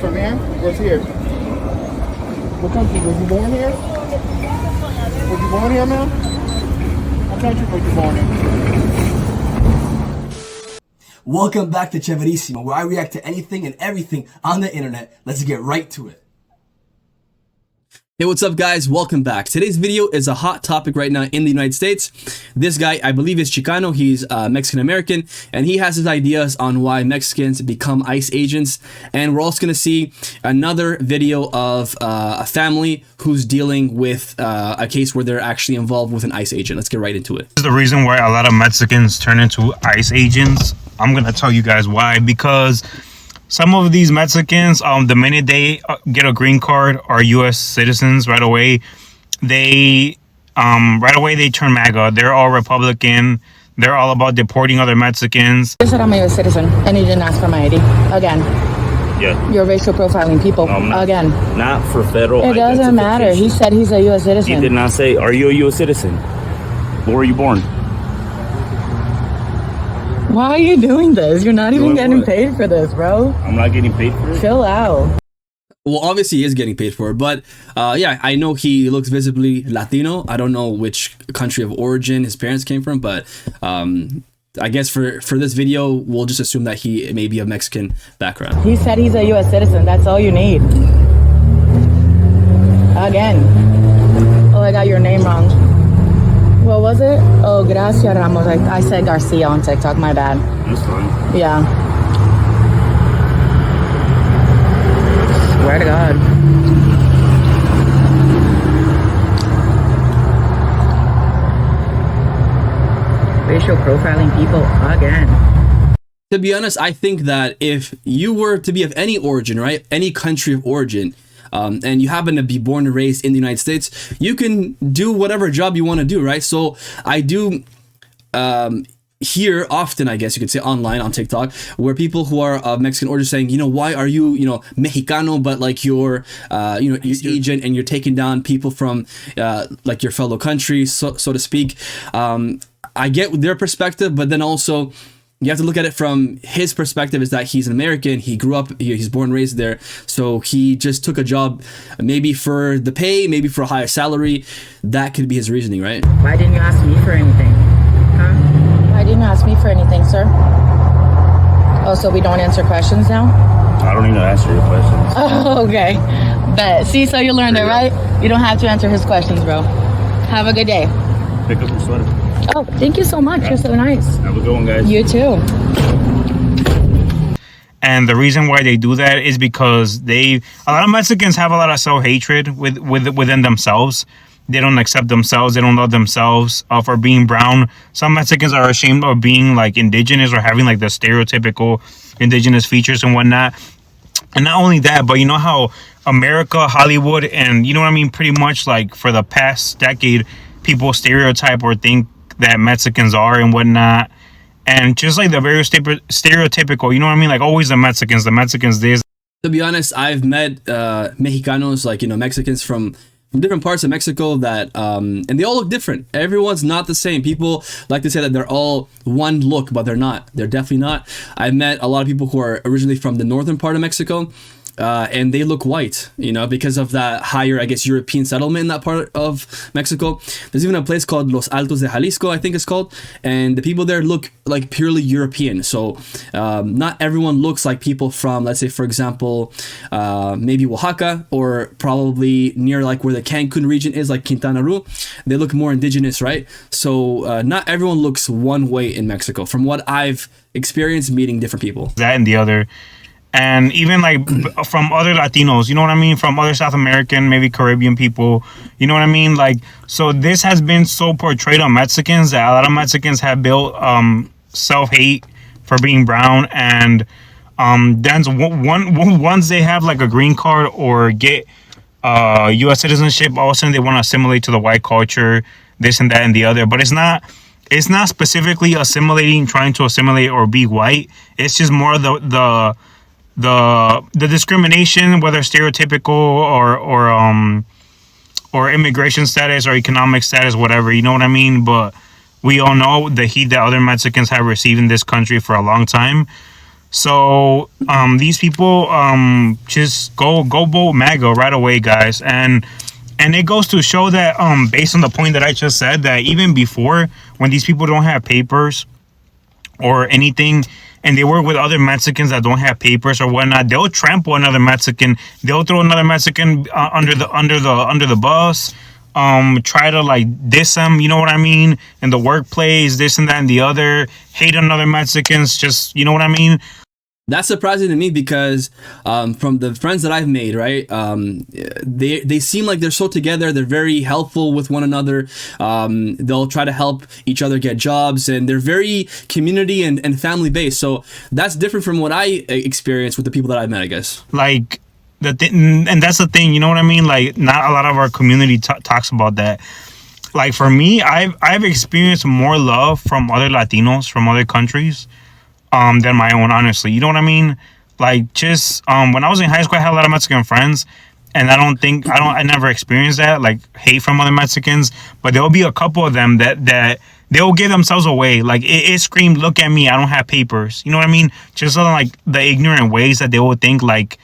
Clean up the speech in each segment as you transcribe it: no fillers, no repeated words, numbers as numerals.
from, man? What's here? What country? Was you born here? Was you born here, man? What country were you born in? Welcome back to Cheverisimo, where I react to anything and everything on the internet. Let's get right to it. Hey, what's up guys? Welcome back. Today's video is a hot topic right now in the United States. This guy, I believe, is Chicano. He's Mexican-American, and he has his ideas on why Mexicans become ICE agents. And we're also going to see another video of a family who's dealing with a case where they're actually involved with an ICE agent. Let's get right into it. This is the reason why a lot of Mexicans turn into ICE agents. I'm going to tell you guys why. Because some of these Mexicans, the minute they get a green card or U.S. citizens, right away they turn MAGA. They're all Republican. They're all about deporting other Mexicans. You said I'm a U.S. citizen, and you didn't ask for my ID. Again. Yeah. You're racial profiling people. Again. Not for federal. It doesn't matter. He said he's a U.S. citizen. He did not say, are you a U.S. citizen? Where were you born? Why are you doing this? You're not even getting paid for this, bro. I'm not getting paid for it? Chill out. Well, obviously he is getting paid for it, but yeah, I know he looks visibly Latino. I don't know which country of origin his parents came from, but I guess for this video, we'll just assume that he may be of Mexican background. He said he's a U.S. citizen. That's all you need. Again. Oh, I got your name wrong. What was it? Oh, Gracias Ramos. I said Garcia on TikTok. My bad. That's fine. Yeah. Swear to God. Racial profiling people again. To be honest, I think that if you were to be of any origin, right, any country of origin, and you happen to be born and raised in the United States, you can do whatever job you want to do, right? So I do hear often, I guess you could say online on TikTok, where people who are of Mexican origin saying, you know, why are you, you know, Mexicano, but like you're, you know, you're agent and you're taking down people from like your fellow country, so to speak. I get their perspective, but then also you have to look at it from his perspective, is that he's an American. He grew up here. He's born and raised there. So he just took a job, maybe for the pay, maybe for a higher salary. That could be his reasoning, right? Why didn't you ask me for anything? Huh? Why didn't you ask me for anything, sir? Oh, so we don't answer questions now? I don't even answer your questions. Oh, okay. Bet. See, so you learned it, right? You don't have to answer his questions, bro. Have a good day. Pick up your sweater. Oh, thank you so much. You're so nice. Have a good one, guys. You too. And the reason why they do that is because a lot of Mexicans have a lot of self-hatred within themselves. They don't accept themselves. They don't love themselves for being brown. Some Mexicans are ashamed of being like indigenous or having like the stereotypical indigenous features and whatnot. And not only that, but you know how America, Hollywood, and you know what I mean, pretty much like for the past decade, people stereotype or think that Mexicans are and whatnot. And just like the very stereotypical, you know what I mean? Like always the Mexicans this. To be honest, I've met Mexicanos, like, you know, Mexicans from different parts of Mexico that, and they all look different. Everyone's not the same. People like to say that they're all one look, but they're not. They're definitely not. I've met a lot of people who are originally from the northern part of Mexico. And they look white, you know, because of that higher, I guess, European settlement in that part of Mexico. There's even a place called Los Altos de Jalisco, I think it's called. And the people there look like purely European. So not everyone looks like people from, let's say, for example, maybe Oaxaca, or probably near like where the Cancun region is, like Quintana Roo. They look more indigenous, right? So not everyone looks one way in Mexico, from what I've experienced meeting different people. That and the other. And even like from other Latinos, you know what I mean? From other South American, maybe Caribbean people, you know what I mean? Like, so this has been so portrayed on Mexicans that a lot of Mexicans have built self-hate for being brown. And then once they have like a green card or get U.S. citizenship, all of a sudden they want to assimilate to the white culture, this and that and the other. But it's not specifically assimilating, trying to assimilate or be white. It's just more the discrimination, whether stereotypical or immigration status or economic status, whatever, you know what I mean? But we all know the heat that other Mexicans have received in this country for a long time. So these people just go vote MAGA right away, guys. And it goes to show that based on the point that I just said, that even before, when these people don't have papers or anything, and they work with other Mexicans that don't have papers or whatnot, they'll trample another Mexican. They'll throw another Mexican under the bus. Try to like diss them, you know what I mean, in the workplace, this and that and the other. Hate on other Mexicans, just, you know what I mean. That's surprising to me because from the friends that I've made, right, they seem like they're so together. They're very helpful with one another. They'll try to help each other get jobs, and they're very community and family based. So that's different from what I experienced with the people that I've met, I guess. Like and that's the thing, you know what I mean? Like, not a lot of our community talks about that. Like, for me, I've experienced more love from other Latinos from other countries than my own, honestly. You know what I mean? Like, just when I was in high school, I had a lot of Mexican friends, and I never experienced that, like, hate from other Mexicans. But there will be a couple of them that they'll give themselves away. Like, it screamed, look at me, I don't have papers. You know what I mean? Just like the ignorant ways that they will think, like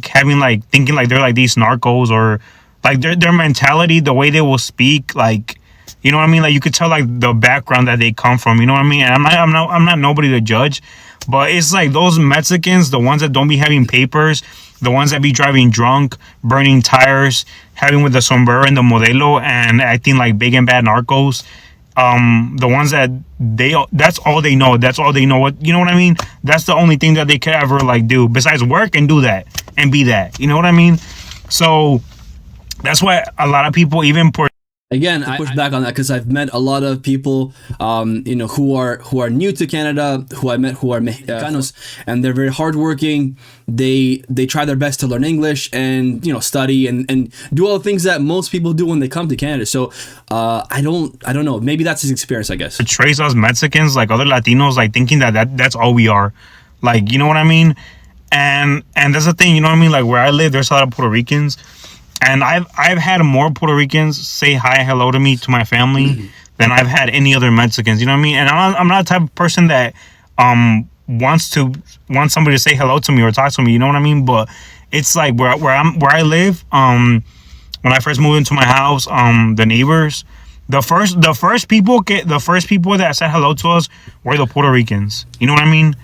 having, like, thinking like they're like these narcos, or like their mentality, the way they will speak, like, you know what I mean? Like, you could tell, like, the background that they come from, you know what I mean? And I'm not nobody to judge, but it's like those Mexicans, the ones that don't be having papers, the ones that be driving drunk, burning tires, having with the sombrero and the modelo, and acting like big and bad narcos. The ones that that's all they know. That's all they know. What, you know what I mean? That's the only thing that they could ever, like, do besides work and do that and be that. You know what I mean? So that's why a lot of people, even Again, I push back on that because I've met a lot of people, who are new to Canada, who I met who are Mexicanos, and they're very hardworking. They try their best to learn English and, study and do all the things that most people do when they come to Canada. So I don't know. Maybe that's his experience, I guess. Portrays us Mexicans, like other Latinos, like thinking that's all we are. Like, you know what I mean? And that's the thing, you know what I mean? Like, where I live, there's a lot of Puerto Ricans. And I've had more Puerto Ricans say hi, hello to me, to my family, than I've had any other Mexicans. You know what I mean? And I'm not the type of person that wants somebody to say hello to me or talk to me. You know what I mean? But it's like where I live. When I first moved into my house, the neighbors, the first people that said hello to us were the Puerto Ricans. You know what I mean?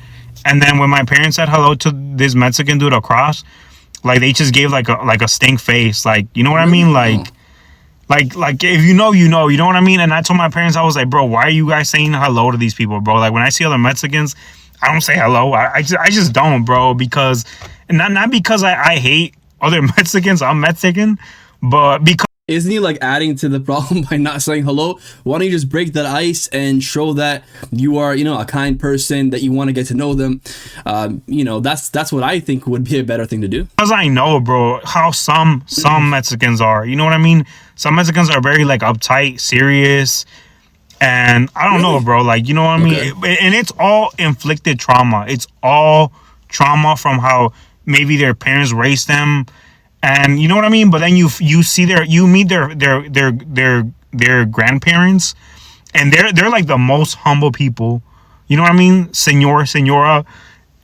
And then when my parents said hello to this Mexican dude across, like, they just gave like a stink face, like, you know what I mean? Like if you know what I mean? And I told my parents, I was like, bro, why are you guys saying hello to these people, bro? Like, when I see other Mexicans, I don't say hello. I just don't, bro, because not because I hate other Mexicans. I'm Mexican, but because. Isn't he, like, adding to the problem by not saying hello? Why don't you just break that ice and show that you are, a kind person, that you want to get to know them? That's what I think would be a better thing to do. Because I know, bro, how some Mexicans are. You know what I mean? Some Mexicans are very, like, uptight, serious, and I don't know, bro. Like, you know what I mean? Okay. And it's all inflicted trauma. It's all trauma from how maybe their parents raised them. And you know what I mean? But then you meet their grandparents, and they're like the most humble people. You know what I mean? Senora.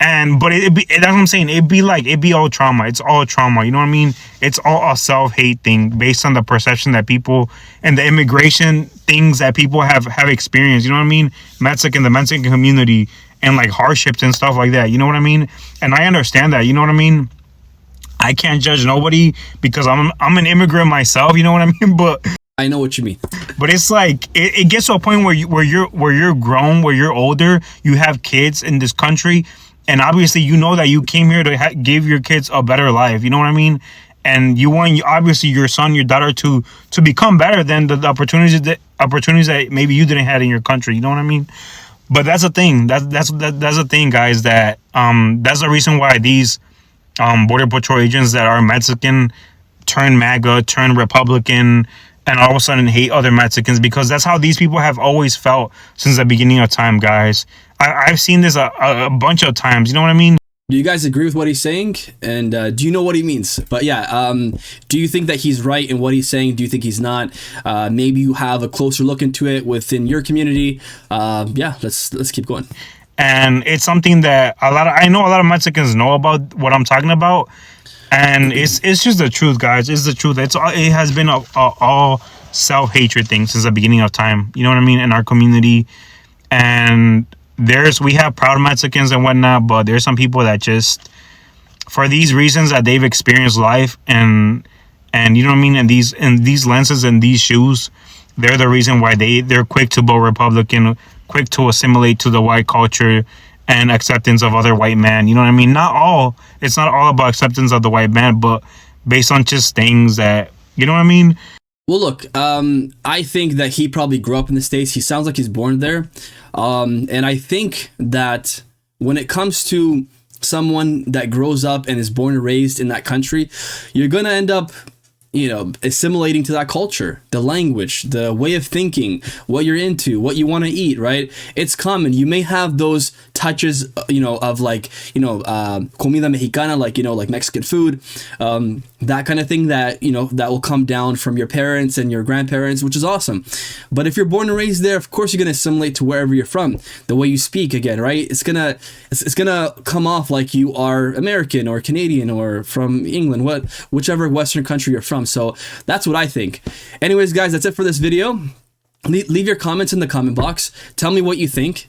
But that's what I'm saying. It'd be all trauma. It's all trauma. You know what I mean? It's all a self-hate thing based on the perception that people and the immigration things that people have experienced. You know what I mean? The Mexican community, and like hardships and stuff like that. You know what I mean? And I understand that. You know what I mean? I can't judge nobody because I'm an immigrant myself. You know what I mean? But I know what you mean. But it's like it gets to a point where you're grown, where you're older, you have kids in this country, and obviously you know that you came here to give your kids a better life. You know what I mean? And you want obviously your son, your daughter to become better than the opportunities that maybe you didn't have in your country. You know what I mean? But that's the thing. That's the thing, guys. That that's the reason why these Border Patrol agents that are Mexican turn MAGA, turn Republican, and all of a sudden hate other Mexicans, because that's how these people have always felt since the beginning of time, guys. I've seen this a bunch of times. You know what I mean? Do you guys agree with what he's saying? And do you know what he means? But yeah, do you think that he's right in what he's saying? Do you think he's not? Maybe you have a closer look into it within your community. Yeah, let's keep going. and it's something that I know a lot of Mexicans know about what I'm talking about, and it's just the truth, guys. It's the truth. It has been a all self-hatred thing since the beginning of time. You know what I mean? In our community, and we have proud Mexicans and whatnot, but there's some people that just, for these reasons that they've experienced life, and you know what I mean, and these lenses and these shoes, they're the reason why they're quick to vote Republican, quick to assimilate to the white culture and acceptance of other white man. You know what I mean? It's not all about acceptance of the white man, but based on just things that, you know what I mean? Well, look, I think that he probably grew up in the States. He sounds like he's born there. And I think that when it comes to someone that grows up and is born and raised in that country, you're going to end up, you know, assimilating to that culture, the language, the way of thinking, what you're into, what you want to eat, right? It's common. You may have those touches, you know, of like, you know, comida mexicana, like, you know, like Mexican food, that kind of thing that, you know, that will come down from your parents and your grandparents, which is awesome. But if you're born and raised there, of course, you're going to assimilate to wherever you're from. The way you speak, again, right? It's going to come off like you are American or Canadian or from England, whichever Western country you're from. So that's what I think. Anyways, guys, that's it for this video. Leave your comments in the comment box. Tell me what you think.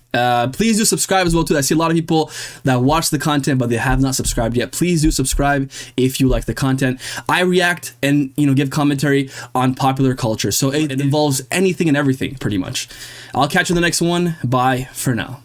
Please do subscribe as well too. I see a lot of people that watch the content but they have not subscribed yet. Please do subscribe if you like the content. I react and, you know, give commentary on popular culture, so it involves anything and everything pretty much. I'll catch you in the next one. Bye for now.